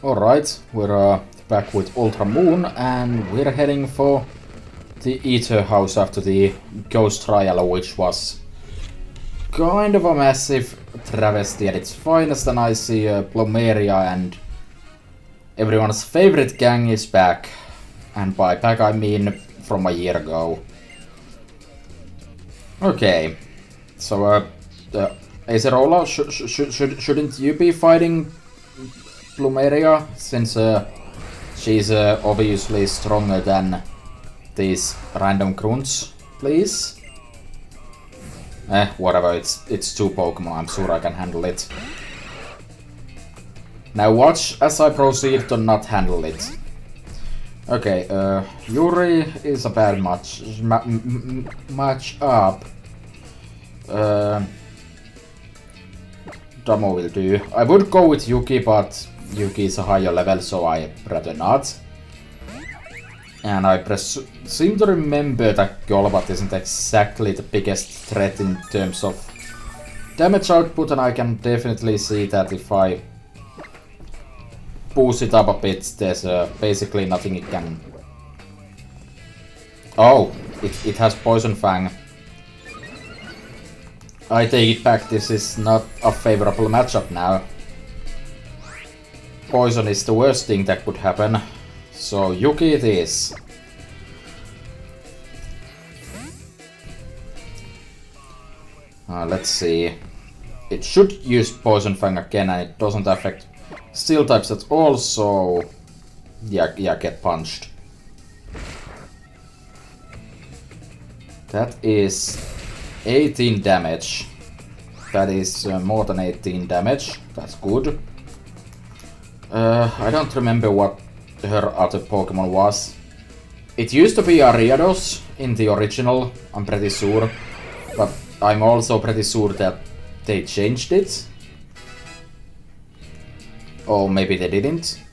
Alright, we're back with UltraMoon and we're heading for the Ether house after the ghost trial, which was kind of a massive travesty at its finest, and I see Plumeria and everyone's favorite gang is back. And by back I mean from a year ago. Okay, so Acerola, shouldn't you be fighting Plumeria, since she's obviously stronger than these random grunts, please? Whatever, it's two Pokemon, I'm sure I can handle it. Now watch as I proceed to not handle it. Okay, Yuri is a bad match up. Damo will do. I would go with Yuki, but Yuki is a higher level, so I'd rather not. And I seem to remember that Golbat isn't exactly the biggest threat in terms of damage output, and I can definitely see that if I boost it up a bit, there's basically nothing it can... Oh, it has Poison Fang. I take it back, this is not a favorable matchup now. Poison is the worst thing that could happen. So Yuki it is. Let's see. It should use Poison Fang again and it doesn't affect Steel types at all, so... Yeah, get punched. That is 18 damage. That is more than 18 damage. That's good. I don't remember what her other Pokemon was. It used to be Ariados in the original, I'm pretty sure. But I'm also pretty sure that they changed it. Oh, maybe they didn't.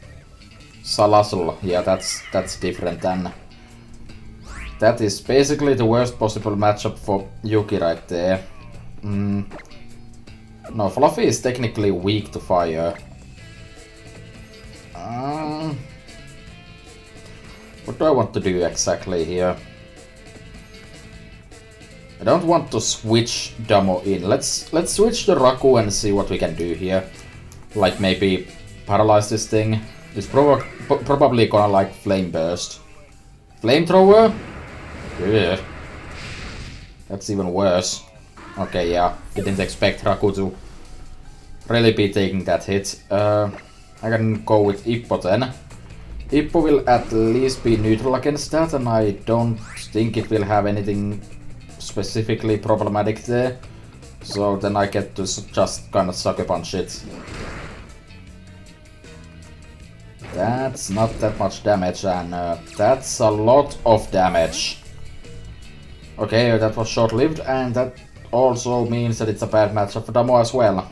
Salazzle, yeah, that's different then. That is basically the worst possible matchup for Yuki right there. No, Fluffy is technically weak to fire. What do I want to do exactly here? I don't want to switch Damo in. Let's switch the Raku and see what we can do here. Like maybe paralyze this thing. It's probably gonna like Flame Burst. Flamethrower? Yeah. That's even worse. Okay, yeah. Didn't expect Raku to really be taking that hit. I can go with Ippo then. Ippo will at least be neutral against that, and I don't think it will have anything specifically problematic there. So then I get to just kind of sucker punch it. That's not that much damage, and that's a lot of damage. Okay, that was short-lived, and that also means that it's a bad matchup for Damo as well.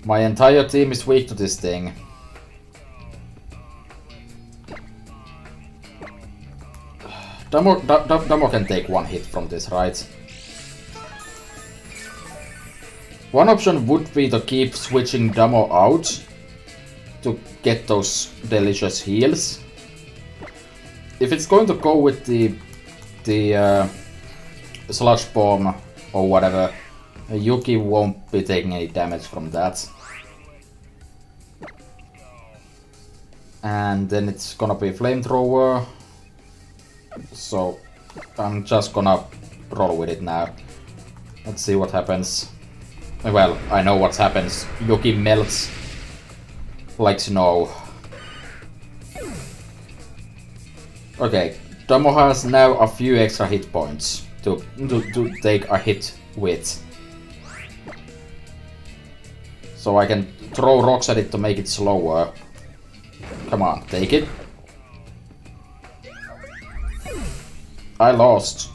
My entire team is weak to this thing. Damo can take one hit from this, right? One option would be to keep switching Damo out to get those delicious heals. If it's going to go with the Sludge Bomb or whatever, Yuki won't be taking any damage from that. And then it's gonna be Flamethrower. So I'm just gonna roll with it now. Let's see what happens. Well, I know what happens. Yuki melts like snow. Okay, Damo has now a few extra hit points to take a hit with. So I can throw rocks at it to make it slower. Come on, take it. I lost.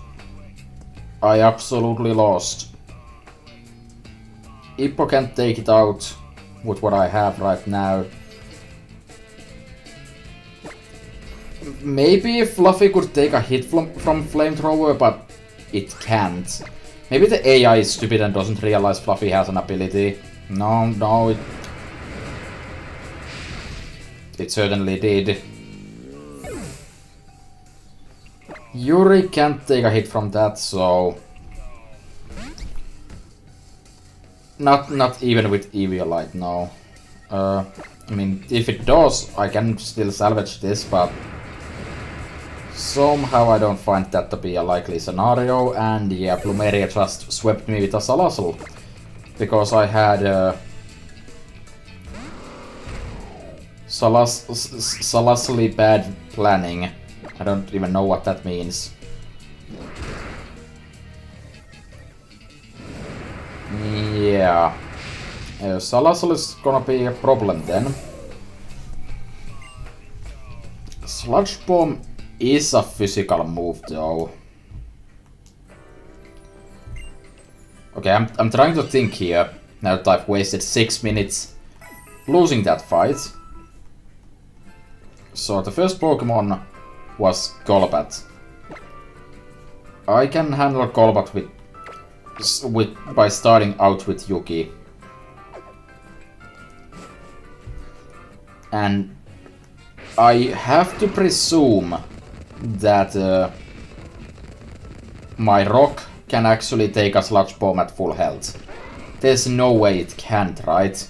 I absolutely lost. Ippo can't take it out with what I have right now. Maybe Fluffy could take a hit from Flamethrower, but it can't. Maybe the AI is stupid and doesn't realize Fluffy has an ability. No, It certainly did. Yuri can't take a hit from that, so... Not even with Eviolite, no. I mean, if it does, I can still salvage this, but... Somehow I don't find that to be a likely scenario, and yeah, Plumeria just swept me with a Salazzle. Because I had... Salazzle bad planning. I don't even know what that means. Yeah. Salazzle is gonna be a problem then. Sludge Bomb is a physical move though. Okay, I'm trying to think here, now that I've wasted 6 minutes losing that fight. So the first Pokemon was Golbat. I can handle Golbat by starting out with Yuki. And I have to presume that my Rock can actually take a Sludge Bomb at full health. There's no way it can't, right?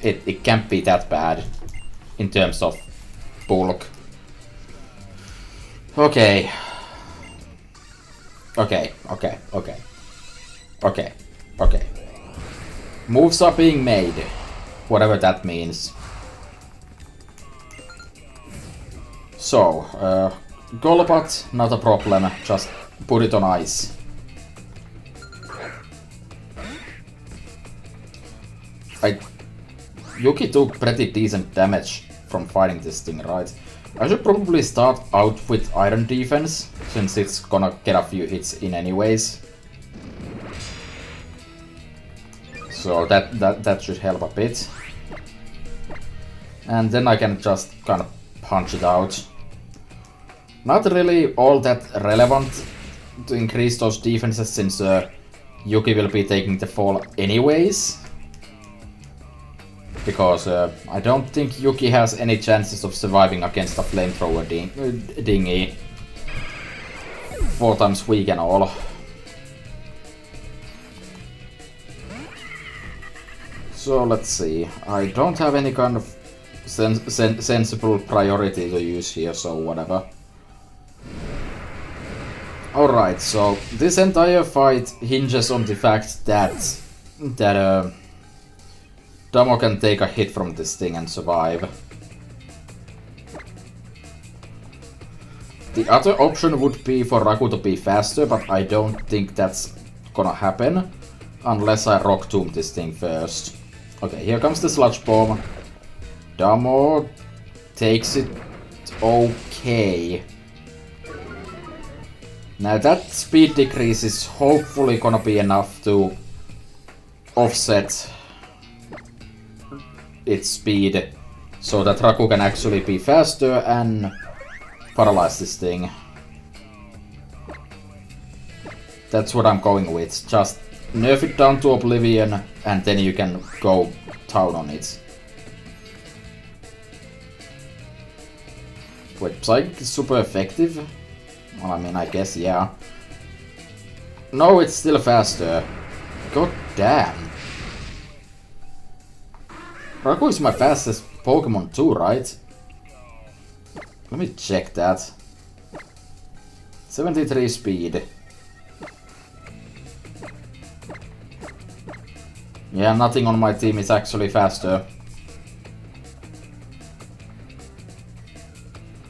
It can't be that bad in terms of bulk. Okay. Okay. Moves are being made. Whatever that means. So, Golbat, not a problem. Just put it on ice. Yuki took pretty decent damage from fighting this thing, right? I should probably start out with Iron Defense, since it's gonna get a few hits in anyways. So that should help a bit. And then I can just kind of punch it out. Not really all that relevant to increase those defenses, since Yuki will be taking the fall anyways. Because I don't think Yuki has any chances of surviving against a flamethrower dinghy. 4 times weak and all. So let's see. I don't have any kind of sensible priority to use here, so whatever. Alright, so this entire fight hinges on the fact that Damo can take a hit from this thing and survive. The other option would be for Raku to be faster, but I don't think that's gonna happen unless I Rock Tomb this thing first. Okay, here comes the Sludge Bomb. Damo takes it okay. Now that speed decrease is hopefully gonna be enough to offset its speed so that Raku can actually be faster and paralyze this thing. That's what I'm going with. Just nerf it down to oblivion and then you can go town on it. Wait, Psychic is super effective? Well, I mean, I guess, yeah. No, it's still faster. God damn. Raku is my fastest Pokemon too, right? Let me check that. 73 speed. Yeah, nothing on my team is actually faster.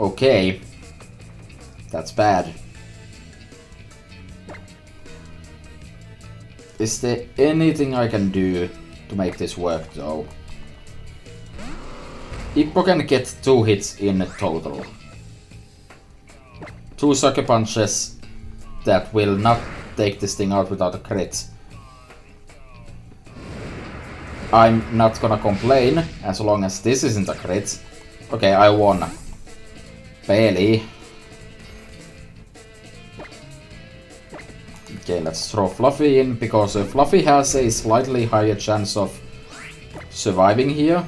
Okay. That's bad. Is there anything I can do to make this work though? Ippo can get 2 hits in total. 2 Sucker Punches that will not take this thing out without a crit. I'm not gonna complain as long as this isn't a crit. Okay, I won. Barely. Okay, let's throw Fluffy in, because Fluffy has a slightly higher chance of surviving here,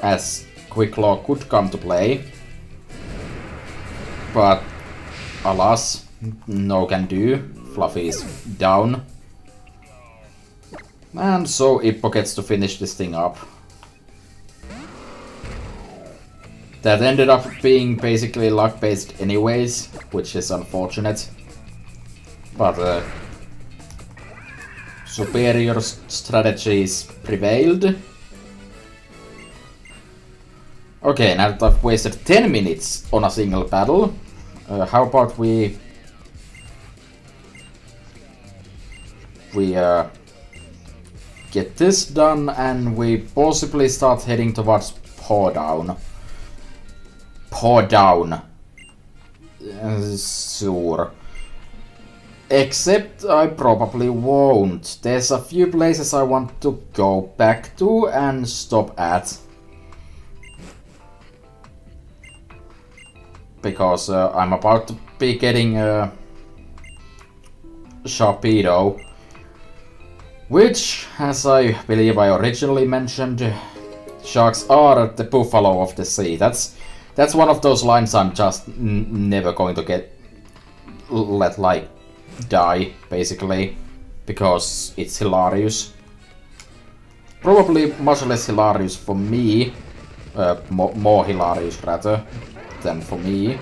as Quick Claw could come to play. But alas, no can do. Fluffy is down. And so Ippo gets to finish this thing up. That ended up being basically luck-based anyways, which is unfortunate. But superior strategies prevailed. Okay, now that I've wasted 10 minutes on a single battle, how about we get this done and we possibly start heading towards Paw Down. Paw Down. Sure. Except I probably won't. There's a few places I want to go back to and stop at. Because I'm about to be getting Sharpedo. Which, as I believe I originally mentioned, sharks are the buffalo of the sea. That's one of those lines I'm just never going to let like die, basically, because it's hilarious. Probably much less hilarious for me, more hilarious rather than for me.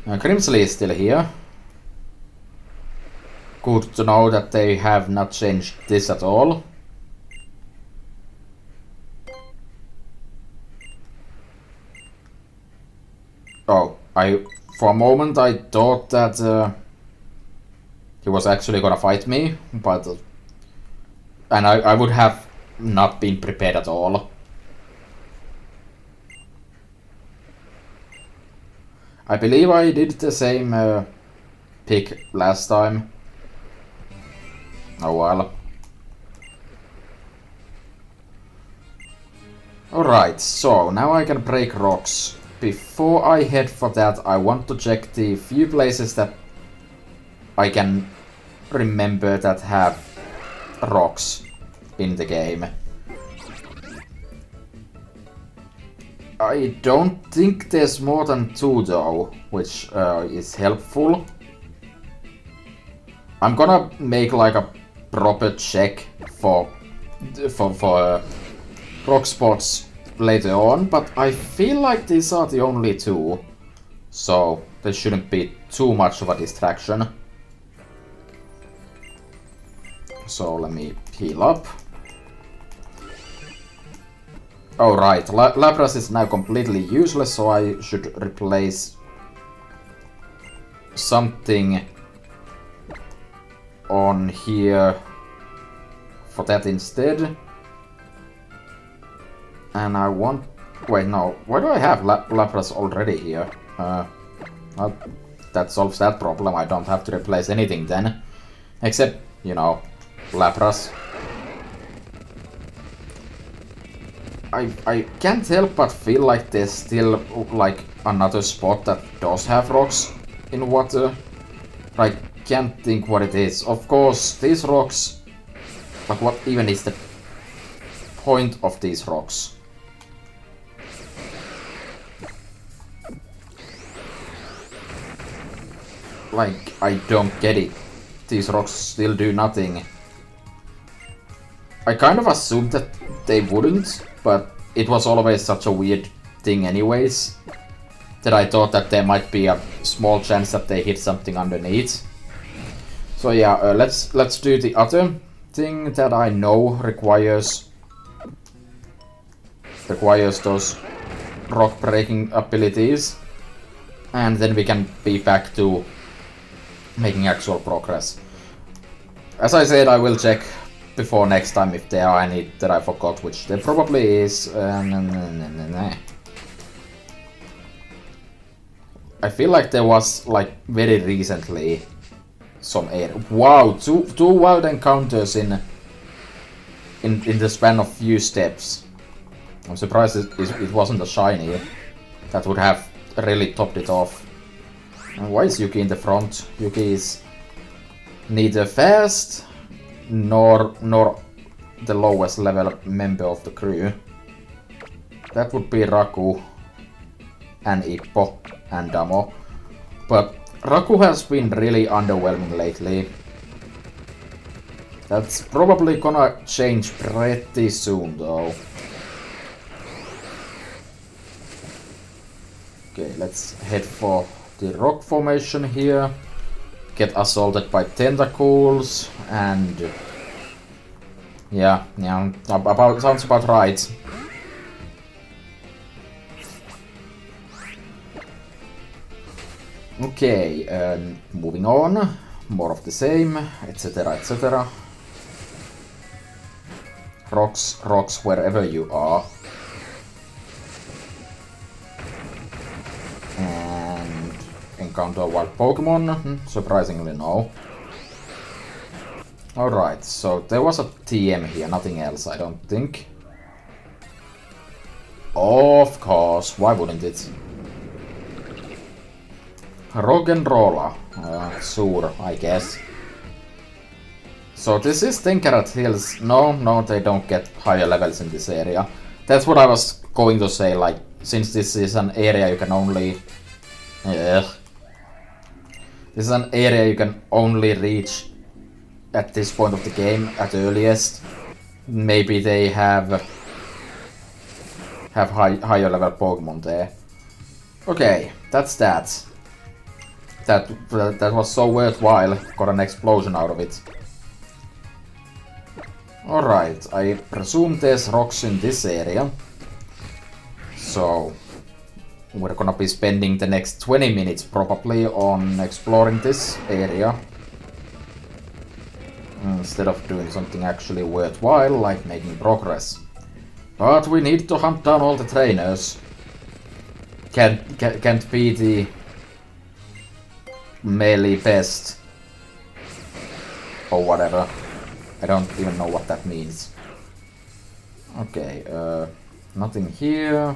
Grimsley is still here. Good to know that they have not changed this at all. Oh, for a moment I thought that he was actually gonna fight me, but and I would have not been prepared at all. I believe I did the same pick last time. Oh well. Alright, so now I can break rocks. Before I head for that, I want to check the few places that I can remember that have rocks in the game. I don't think there's more than 2 though, which is helpful. I'm gonna make like a proper check for rock spots later on, but I feel like these are the only 2, so there shouldn't be too much of a distraction. So let me heal up. Oh right, Lapras is now completely useless, so I should replace something on here for that instead. And I want... Wait, no. Why do I have Lapras already here? That solves that problem. I don't have to replace anything then. Except, you know, Lapras. I can't help but feel like there's still, like, another spot that does have rocks in water. I can't think what it is. Of course, these rocks... But what even is the point of these rocks? Like, I don't get it. These rocks still do nothing. I kind of assumed that they wouldn't, but it was always such a weird thing anyways, that I thought that there might be a small chance that they hit something underneath. So yeah, let's do the other thing that I know requires those rock breaking abilities, and then we can be back to making actual progress. As I said, I will check before next time if there are any that I forgot, which there probably is. I feel like there was, like, very recently some air. Wow, two wild encounters in the span of few steps. I'm surprised it wasn't a shiny. That would have really topped it off. And why is Yuki in the front? Yuki is neither fast nor the lowest level member of the crew. That would be Raku and Ippo and Damo. But Raku has been really underwhelming lately. That's probably gonna change pretty soon though. Okay, let's head for the rock formation here. Get assaulted by tentacles and yeah, sounds about right. Okay, moving on. More of the same, etc, etc. Rocks wherever you are. And encounter wild Pokémon? Surprisingly no. Alright, so there was a TM here, nothing else, I don't think. Of course, why wouldn't it? Rock'n'Rolla. Sure, I guess. So this is Tinkerat Hills. No, they don't get higher levels in this area. That's what I was going to say, like, since this is an area you can only... this is an area you can only reach at this point of the game, at earliest. Maybe they have higher level Pokemon there. Okay, that's that. That was so worthwhile. Got an explosion out of it. Alright, I presume there's rocks in this area. So we're gonna be spending the next 20 minutes probably on exploring this area. Instead of doing something actually worthwhile, like making progress. But we need to hunt down all the trainers. Can't be the melee best. Or whatever. I don't even know what that means. Okay, nothing here.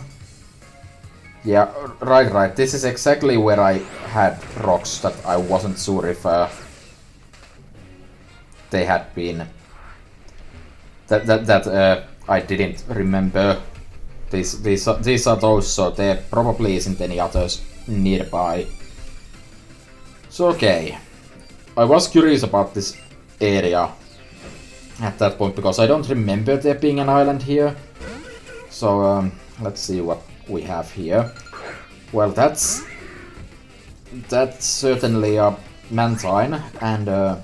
Yeah, right. This is exactly where I had rocks that I wasn't sure if they had been. That I didn't remember. These are those, so there probably isn't any others nearby. So okay, I was curious about this area at that point because I don't remember there being an island here. So let's see what we have here. Well, that's certainly a Mantine, and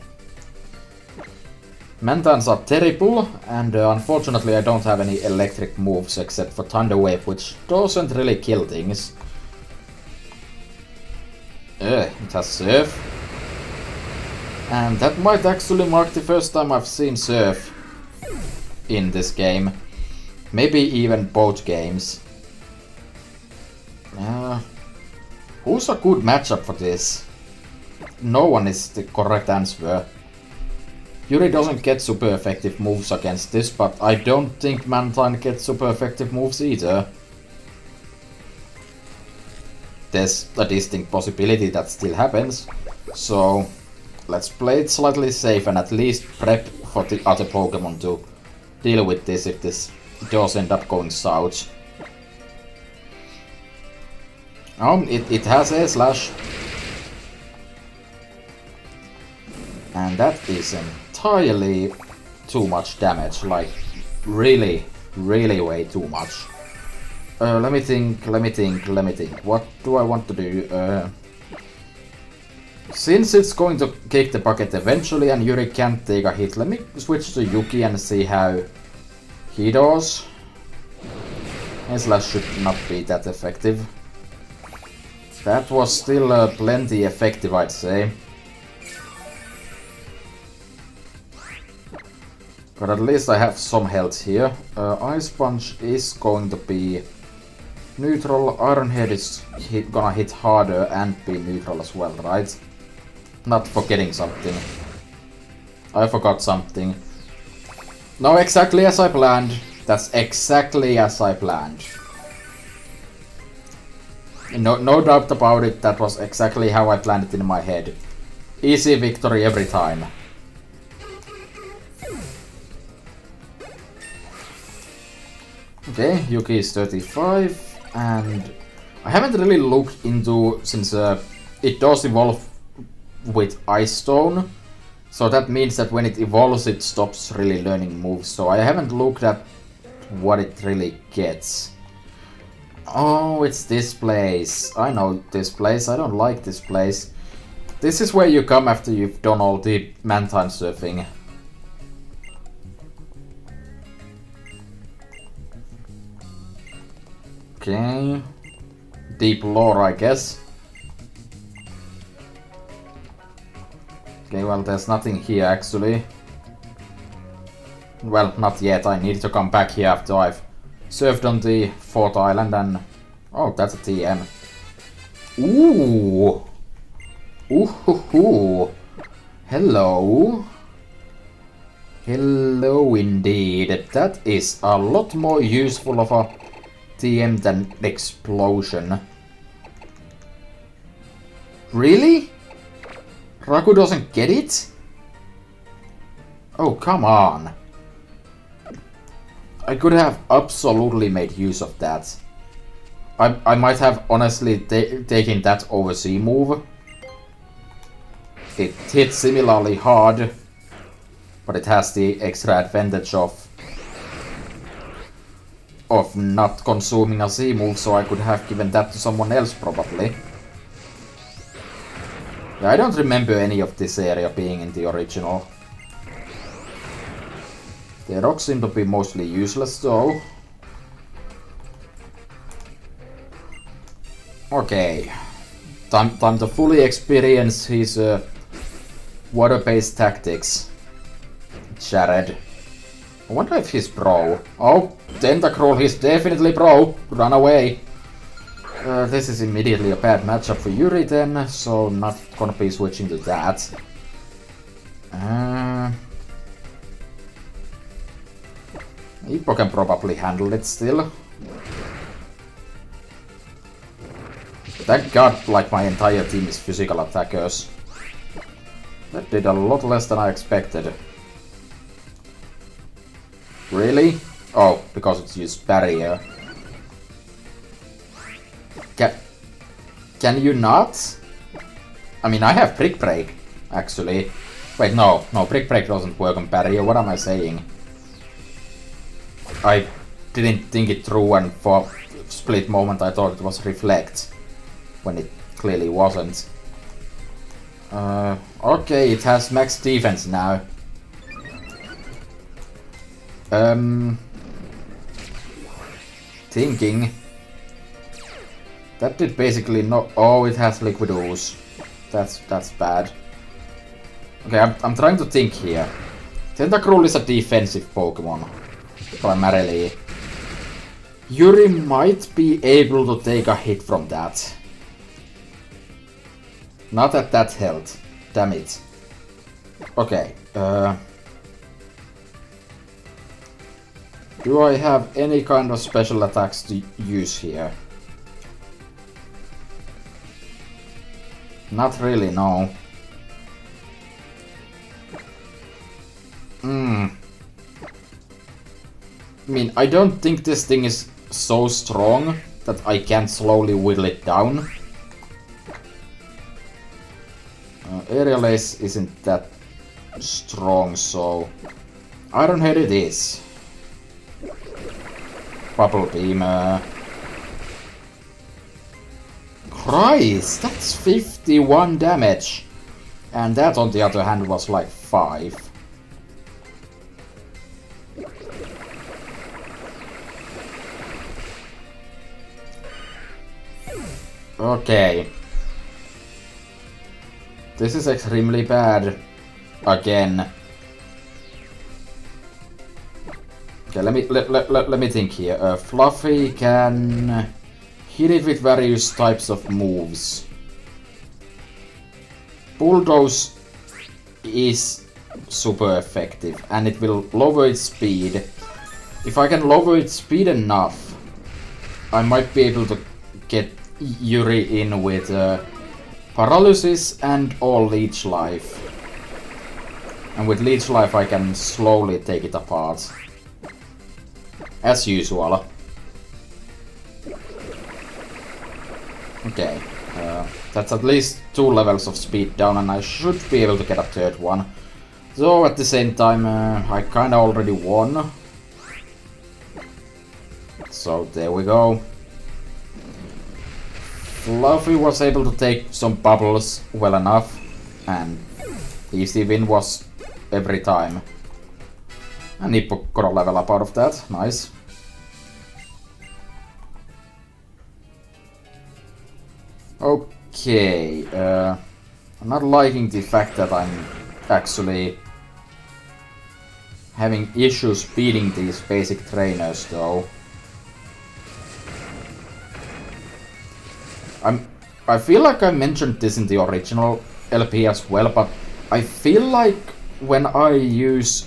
Mantines are terrible, and unfortunately I don't have any electric moves except for Thunder Wave, which doesn't really kill things. It has Surf. And that might actually mark the first time I've seen Surf in this game. Maybe even both games. Who's a good matchup for this? No one is the correct answer. Yuri doesn't get super effective moves against this, but I don't think Mantine gets super effective moves either. There's a distinct possibility that still happens, so let's play it slightly safe and at least prep for the other Pokemon to deal with this if this does end up going south. It has a slash. And that is entirely too much damage, like really way too much. Let me think. What do I want to do? Since it's going to kick the bucket eventually and Yuri can't take a hit, let me switch to Yuki and see how he does. Slash should not be that effective. That was still plenty effective, I'd say. But at least I have some health here. Ice Punch is going to be neutral. Iron Head is gonna hit harder and be neutral as well, right? Not forgetting something. I forgot something. No, exactly as I planned. That's exactly as I planned. No doubt about it, that was exactly how I planned it in my head. Easy victory every time. Okay, Yuki is 35, and I haven't really looked into, since it does evolve with Ice Stone, so that means that when it evolves it stops really learning moves, so I haven't looked at what it really gets. Oh, it's this place. I know this place. I don't like this place. This is where you come after you've done all the Mantine surfing. Okay. Deep lore, I guess. Okay, well, there's nothing here, actually. Well, not yet. I need to come back here after I've surfed on the 4th island and... Oh, that's a TM. Ooh! Ooh-hoo-hoo! Hello! Hello, indeed. That is a lot more useful of a TM than explosion. Really? Raku doesn't get it? Oh, come on. I could have absolutely made use of that. I might have honestly taken that over Z move. It hits similarly hard, but it has the extra advantage of not consuming a Z move, so I could have given that to someone else probably. Yeah, I don't remember any of this area being in the original. The rocks seem to be mostly useless though. Okay. Time to fully experience his water-based tactics. Jared. I wonder if he's bro. Oh, Tentacruel, he's definitely bro. Run away. This is immediately a bad matchup for Yuri then, so not gonna be switching to that. Ippo can probably handle it still. Thank god, like my entire team is physical attackers. That did a lot less than I expected. Really? Oh, because it's used barrier. Can you not? I mean, I have Brick Break, actually. Wait, no, Brick Break doesn't work on barrier. What am I saying? I didn't think it through, and for a split moment I thought it was Reflect, when it clearly wasn't. Okay, it has max defense now. Thinking. That did basically no. Oh, it has Liquid Ooze. That's bad. Okay, I'm trying to think here. Tentacruel is a defensive Pokémon, primarily. Yuri might be able to take a hit from that. Not at that health. Damn it. Okay. Do I have any kind of special attacks to use here? Not really, no. I mean, I don't think this thing is so strong that I can't slowly whittle it down. Aerial Ace isn't that strong, so Iron Head it is. Bubble Beam. Christ, that's 51 damage. And that, on the other hand, was like 5. Okay. This is extremely bad. Again. Okay, let me think here. Fluffy can hit it with various types of moves. Bulldoze is super effective, and it will lower its speed. If I can lower its speed enough, I might be able to get Yuri in with Paralysis and all Leech Life. And with Leech Life I can slowly take it apart. as usual. Okay, that's at least 2 levels of speed down, and I should be able to get a 3rd one. So at the same time, I kinda already won. So there we go. Fluffy was able to take some bubbles well enough, and easy win was every time. And Nippo got a level up out of that, nice. Okay, I'm not liking the fact that I'm actually having issues beating these basic trainers though. I feel like I mentioned this in the original LP as well, but I feel like when I use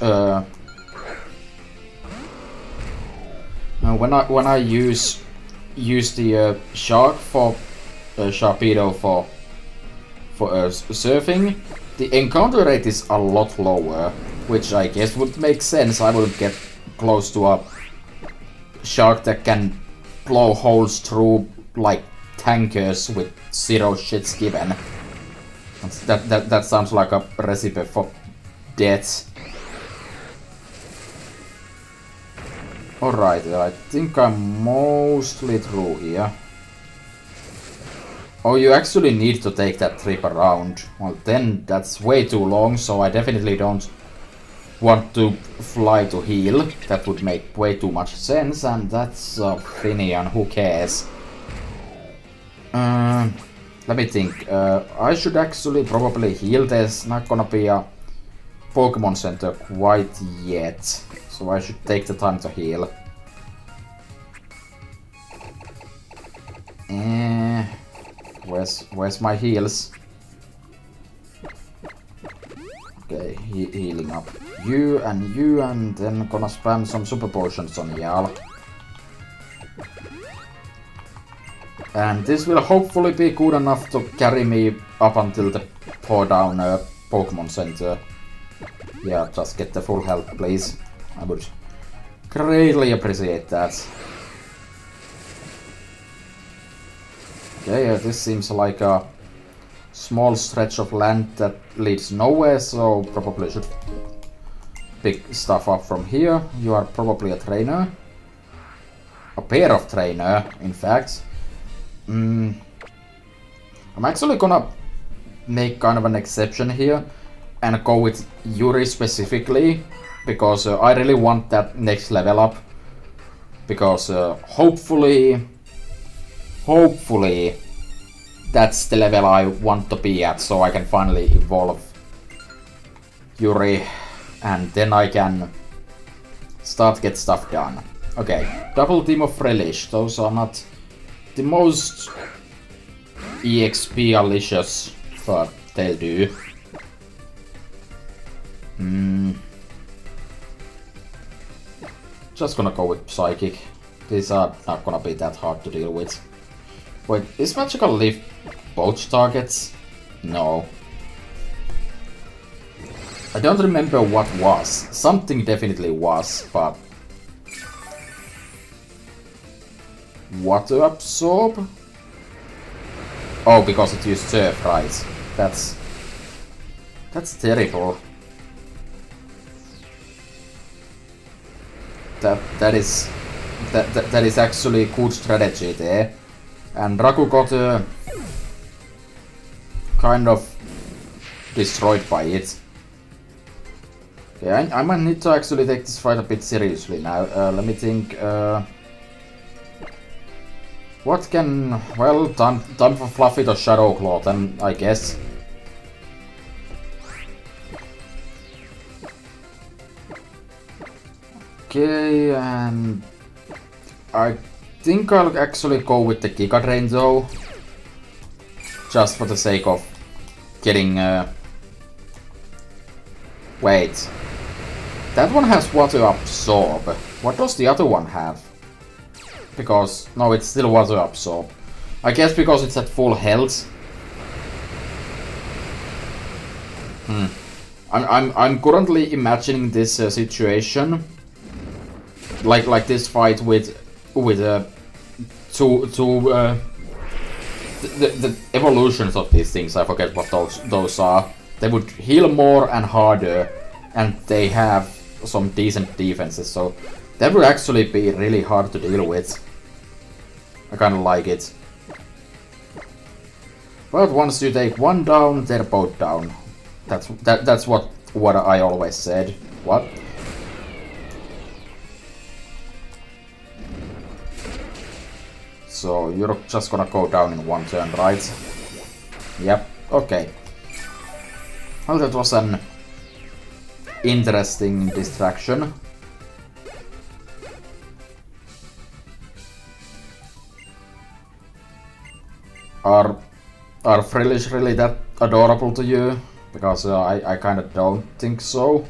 when I use the shark for Sharpedo for surfing, the encounter rate is a lot lower, which I guess would make sense. I will get close to a shark that can blow holes through like tankers with 0 shits given. That sounds like a recipe for death. Alright, I think I'm mostly through here. Oh, you actually need to take that trip around. Well, then that's way too long, so I definitely don't want to fly to heal. That would make way too much sense, and that's Finian, who cares? Let me think. I should actually probably heal. There's not gonna be a Pokémon Center quite yet, so I should take the time to heal. Where's my heals? Okay, healing up you, and then gonna spam some super potions on y'all. And this will hopefully be good enough to carry me up until the pour down Pokémon Center. Yeah, just get the full health, please. I would greatly appreciate that. Okay, this seems like a small stretch of land that leads nowhere, so probably should pick stuff up from here. You are probably a trainer. A pair of trainer, in fact. I'm actually gonna make kind of an exception here and go with Yuri specifically, because I really want that next level up. Because hopefully that's the level I want to be at, so I can finally evolve Yuri, and then I can start get stuff done. Okay, double team of relish. Those are not the most EXP-alicious, but they'll do. Just gonna go with Psychic. These are not gonna be that hard to deal with. Wait, is Magical Leaf both targets? No. I don't remember what was. Something definitely was, but... Water Absorb? Oh, because it used Surf, right. That's terrible. That is actually good strategy there. And Raku got kind of destroyed by it. Okay, I might need to actually take this fight a bit seriously now. Let me think. What can... Well, time for Fluffy to Shadow Claw then, I guess. Okay, and... I think I'll actually go with the Giga Drain though. Just for the sake of getting... Wait. That one has Water Absorb. What does the other one have? Because... No, it's still Water Absorb. I guess because it's at full health. I'm currently imagining this situation like this fight with two the evolutions of these things. I forget what those are. They would heal more and harder, and they have some decent defenses. So that would actually be really hard to deal with. I kind of like it. But once you take one down, they're both down. That's what I always said. What? So you're just gonna go down in one turn, right? Yep. Okay. Well, that was an interesting distraction. Are Frillish really that adorable to you? Because I kind of don't think so.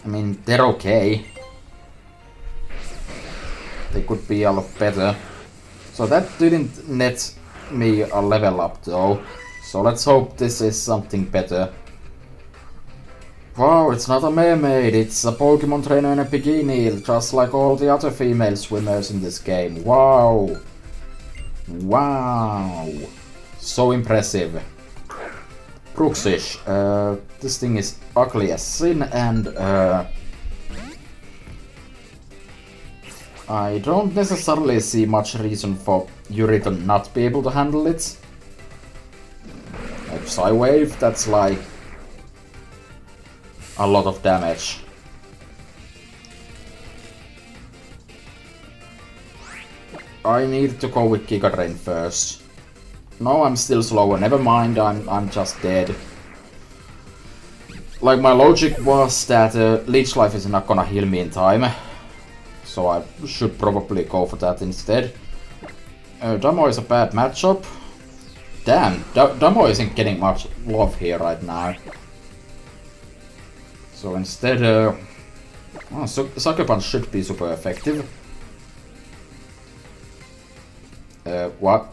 I mean, they're okay. They could be a lot better. So that didn't net me a level up though. So let's hope this is something better. Wow, it's not a mermaid, it's a Pokemon trainer in a bikini, just like all the other female swimmers in this game. Wow! Wow! So impressive. Bruxish, this thing is ugly as sin, and I don't necessarily see much reason for Yuri to not be able to handle it. Like Psywave, that's like a lot of damage. I need to go with Giga Drain first. No, I'm still slower. Never mind, I'm just dead. Like, my logic was that Leech Life is not gonna heal me in time. So I should probably go for that instead. Damo is a bad matchup. Damn, Damo isn't getting much love here right now. So instead, Sucker Punch should be super effective. What?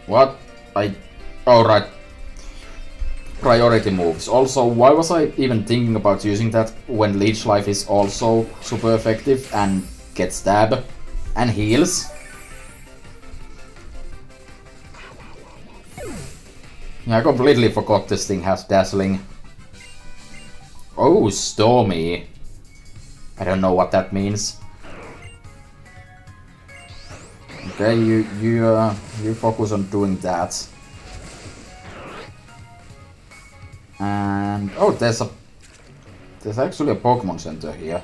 What? Oh, right. Priority moves. Also, why was I even thinking about using that when Leech Life is also super effective and gets stab and heals? Yeah, I completely forgot this thing has Dazzling. Oh, Stormy. I don't know what that means. Okay, you focus on doing that. And oh, there's actually a Pokemon Center here.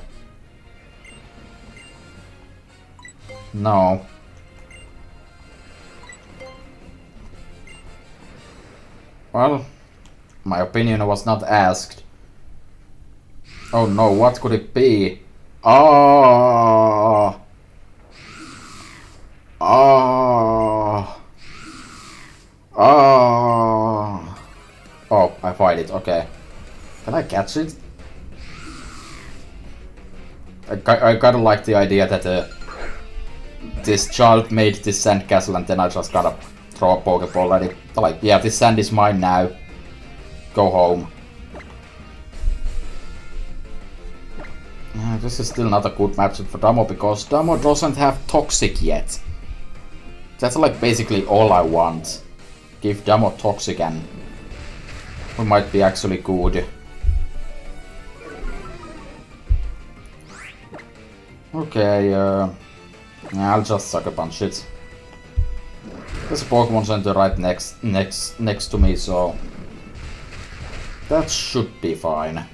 No. Well, my opinion was not asked. Oh no, what could it be? Oh. Oh. Oh. Oh, I find it. Okay. Can I catch it? I kinda like the idea that this child made this sandcastle and then I just gotta throw a Pokeball at it. Like, yeah, this sand is mine now. Go home. This is still not a good matchup for Damo because Damo doesn't have Toxic yet. That's like basically all I want. Give Damo Toxic and we might be actually good. Okay, yeah, I'll just Sucker Punch it. There's a Pokemon Center right next to me, so that should be fine.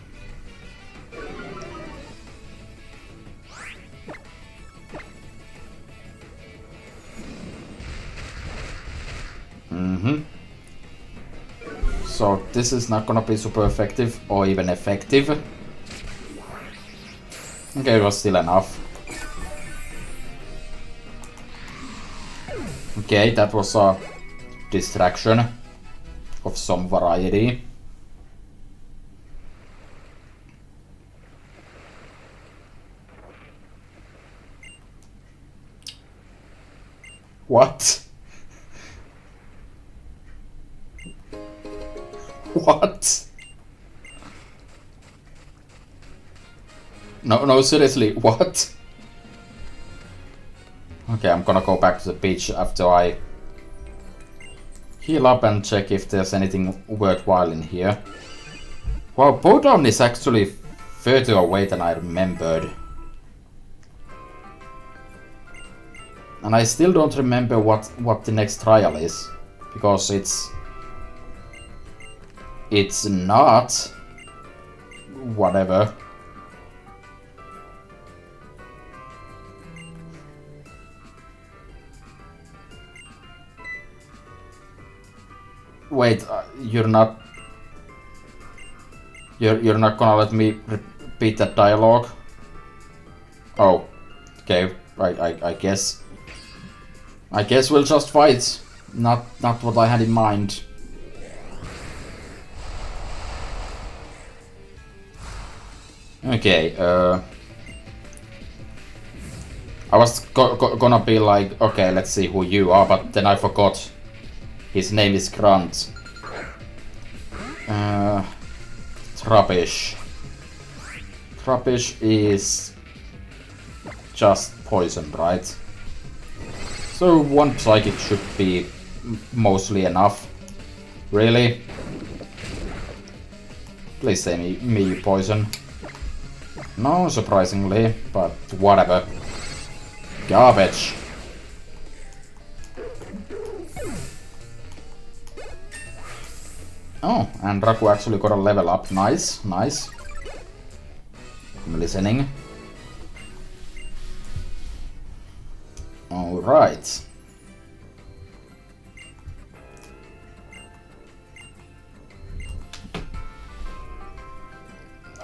So this is not gonna be super effective or even effective. Okay, it was still enough. Okay, that was a distraction of some variety. What? What? No, seriously, what? Okay, I'm gonna go back to the beach after I heal up and check if there's anything worthwhile in here. Wow, Bowdown is actually further away than I remembered. And I still don't remember what the next trial is. Because it's not whatever. Wait, you're not gonna let me repeat that dialogue? Oh, okay. I guess. I guess we'll just fight. Not what I had in mind. Okay. I was gonna be like, okay, let's see who you are, but then I forgot. His name is Grant. Trappish. Trappish is just poison, right? So one psychic should be mostly enough. Really? Please say me poison. No, surprisingly, but whatever. Garbage. Oh, and Raku actually got a level up. Nice, nice. I'm listening. Alright.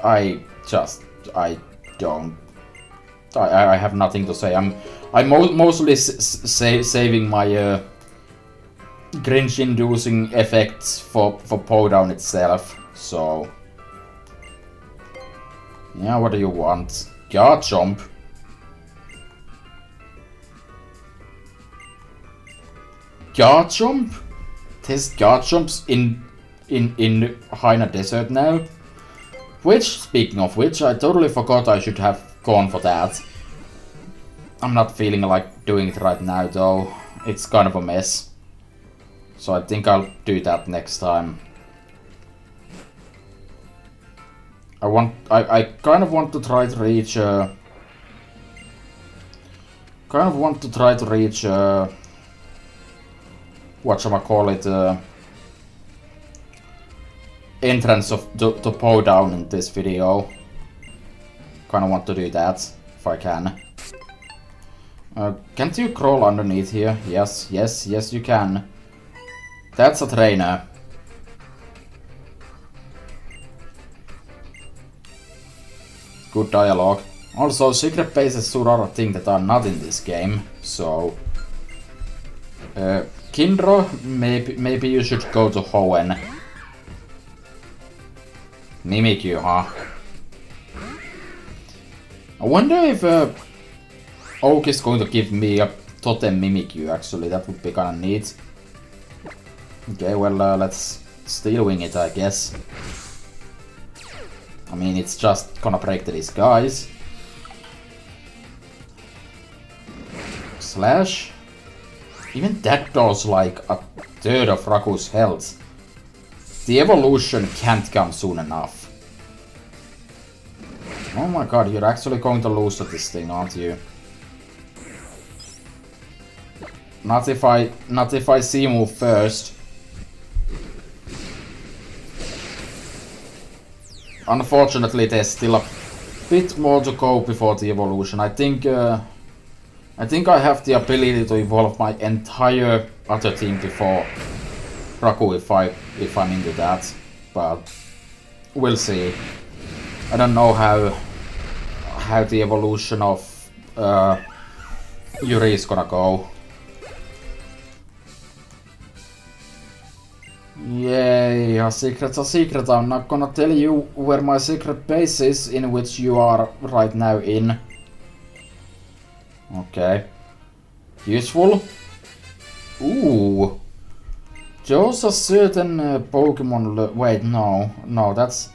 I have nothing to say. I'm mostly saving my cringe-inducing effects for Powdown itself. So yeah, what do you want? Guard jump. Guard jump? There's guard jumps in Haina Desert now. Which, speaking of which, I totally forgot I should have gone for that. I'm not feeling like doing it right now though. It's kind of a mess. So I think I'll do that next time. I kind of want to try to reach whatchamacallit, entrance of the Powdown in this video. Kinda want to do that, if I can. Can't you crawl underneath here? Yes, yes, yes you can. That's a trainer. Good dialogue. Also, secret bases are a thing that are not in this game, so... Kindro, maybe you should go to Hoenn. Mimikyu, huh? I wonder if Oak is going to give me a totem Mimikyu, actually. That would be kinda neat. Okay, well, let's steel wing it, I guess. I mean, it's just gonna break the disguise. Slash. Even that does like a third of Raku's health. The evolution can't come soon enough. Oh my god, you're actually going to lose to this thing, aren't you? Not if I see move first. Unfortunately, there's still a bit more to go before the evolution. I think I have the ability to evolve my entire other team before Raku if I'm into that, but we'll see. I don't know how the evolution of Yuri is gonna go. Yay, a secret's a secret. I'm not gonna tell you where my secret base is, in which you are right now in. Okay. Useful. Ooh. Those are certain Pokemon. Wait, no, that's.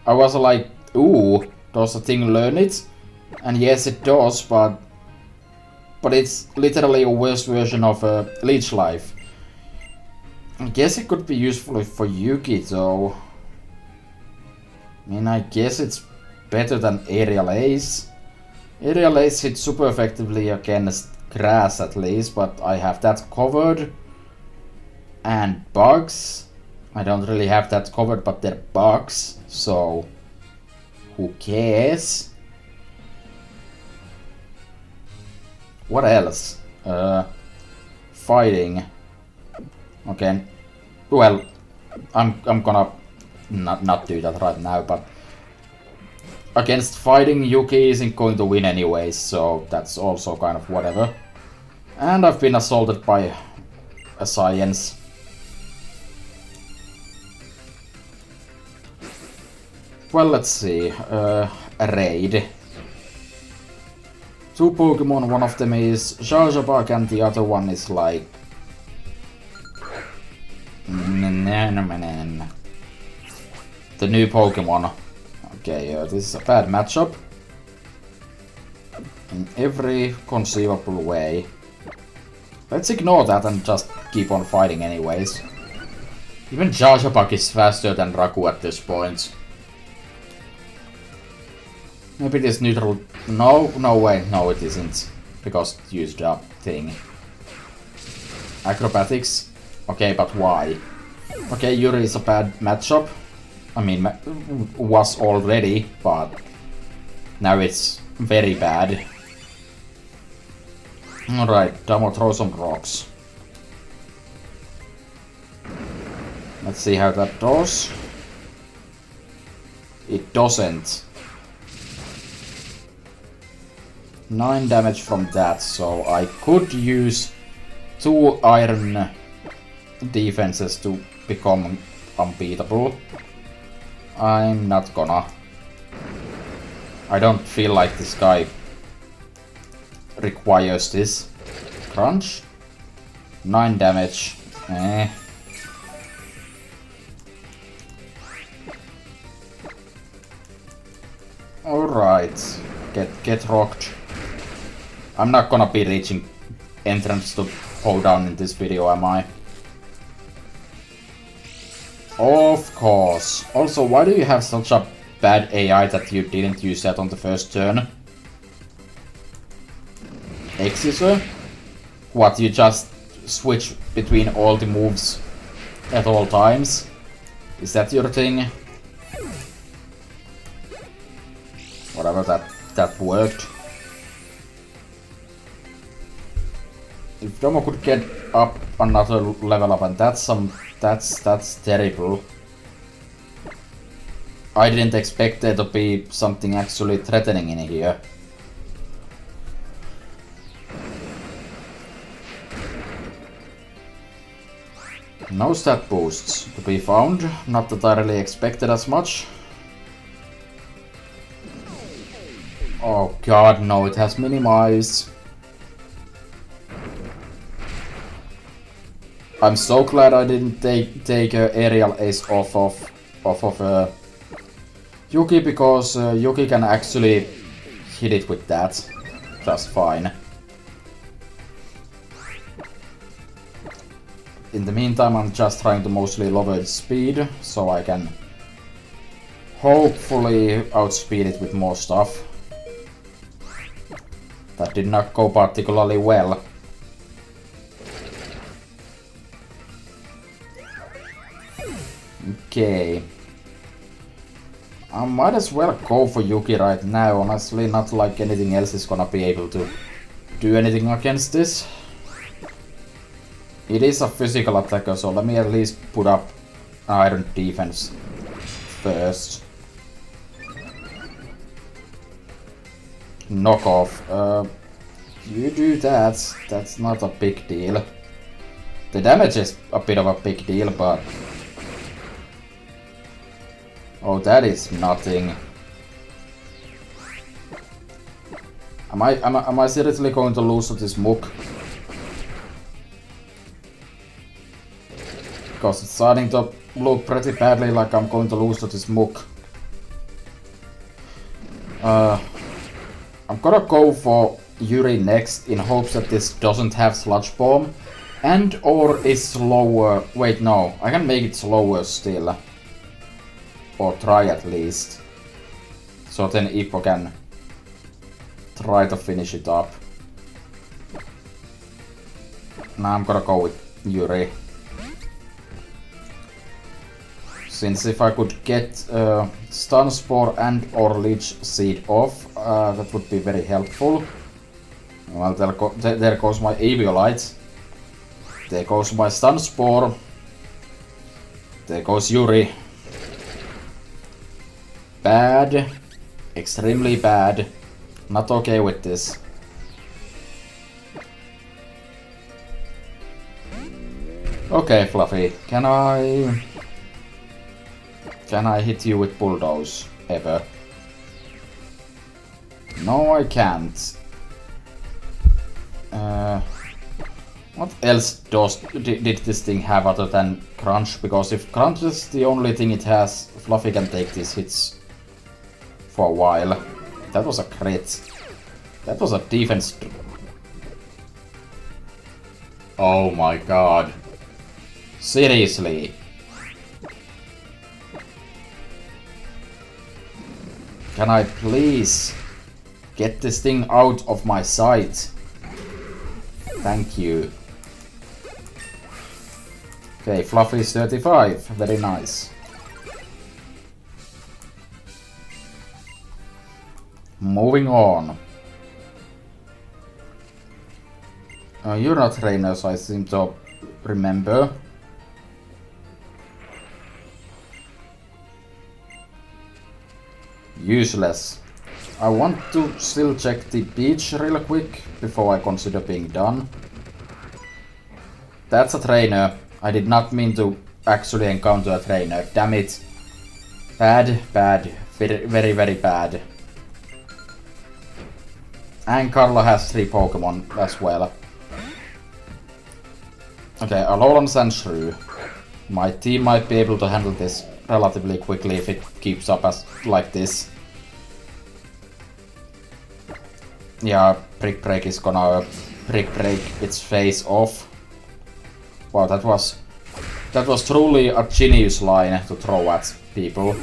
I was like, ooh, does the thing learn it? And yes, it does, but it's literally a worse version of Leech Life. I guess it could be useful for Yuki, though. I mean, I guess it's better than Aerial Ace. Aerial Ace hits super effectively against grass at least, but I have that covered. And bugs. I don't really have that covered, but they're bugs, so who cares? What else? Fighting. Okay. Well, I'm gonna not do that right now, but against fighting, Yuki isn't going to win anyways, so that's also kind of whatever. And I've been assaulted by a science. Well, let's see. A raid. 2 Pokemon, one of them is Zhazabak and the other one is like... The new Pokemon. Okay, this is a bad matchup. In every conceivable way. Let's ignore that and just keep on fighting anyways. Even Zhazabak is faster than Raku at this point. Maybe this neutral... No, wait, no it isn't. Because it used a thing. Acrobatics? Okay, but why? Okay, Yuri is a bad matchup. I mean, was already, but now it's very bad. Alright, Damo, throw some rocks. Let's see how that does. It doesn't. 9 damage from that, so I could use 2 iron defenses to become unbeatable. I'm not gonna. I don't feel like this guy requires this. Crunch. 9 damage. Alright. Get rocked. I'm not gonna be reaching entrance to hold down in this video, am I? Of course. Also, why do you have such a bad AI that you didn't use that on the first turn? Exeter? What, you just switch between all the moves at all times? Is that your thing? Whatever, that worked. If Domo could get up another level up, and that's terrible. I didn't expect there to be something actually threatening in here. No stat boosts to be found, not that I really expected as much. Oh god, no, it has minimized. I'm so glad I didn't take Aerial Ace off of Yuki, because Yuki can actually hit it with that just fine. In the meantime, I'm just trying to mostly lower its speed, so I can hopefully outspeed it with more stuff. That did not go particularly well. Okay. I might as well go for Yuki right now, honestly, not like anything else is gonna be able to do anything against this. It is a physical attacker, so let me at least put up iron defense first. Knock off. You do that, that's not a big deal. The damage is a bit of a big deal, but... Oh, that is nothing. Am I seriously going to lose to this Mook? Because it's starting to look pretty badly like I'm going to lose to this Mook. I'm gonna go for Yuri next in hopes that this doesn't have Sludge Bomb and or is slower. Wait, no, I can make it slower still. Or try at least. So then Ippo can try to finish it up. Now I'm gonna go with Yuri. Since if I could get Stun Spore and or Leech Seed off, that would be very helpful. Well, there goes my Eviolite. There goes my Stun Spore. There goes Yuri. Bad. Extremely bad. Not okay with this. Okay, Fluffy, can I hit you with Bulldoze ever? No, I can't. What else did this thing have other than Crunch? Because if Crunch is the only thing it has, Fluffy can take these hits for a while. That was a crit. That was a defense. Oh my god. Seriously. Can I please get this thing out of my sight? Thank you. Okay, Fluffy's 35. Very nice. Moving on. You're not trainers, I seem to remember. Useless. I want to still check the beach real quick before I consider being done. That's a trainer. I did not mean to actually encounter a trainer. Damn it. Bad, bad. Very, very, very bad. And Carla has 3 Pokémon as well. Okay, Alolan Sandshrew. My team might be able to handle this relatively quickly if it keeps up as like this. Yeah, Brick Break is gonna Brick Break its face off. Wow, that was truly a genius line to throw at people.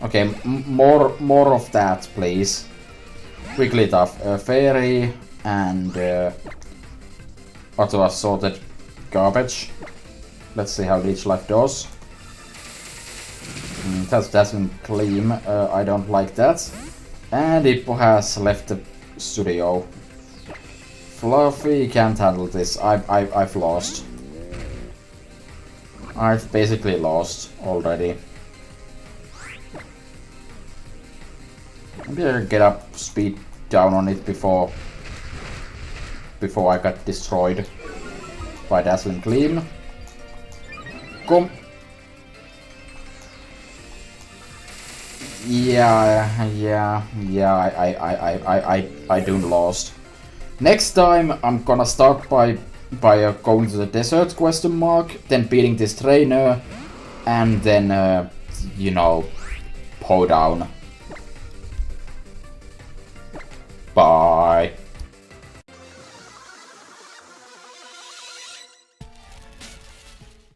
Okay, more of that, please. Wigglytuff, Fairy, and Auto Assorted Garbage. Let's see how Leech Life does. That's Dazzling Gleam. I don't like that. And Ippo has left the studio. Fluffy can't handle this. I've lost. I've basically lost already. Maybe I can get up speed down on it before I got destroyed by Dazzling Gleam. Come. Yeah, I do lost. Next time I'm gonna start by going to the desert ? Then beating this trainer, and then you know, pow down. Bye.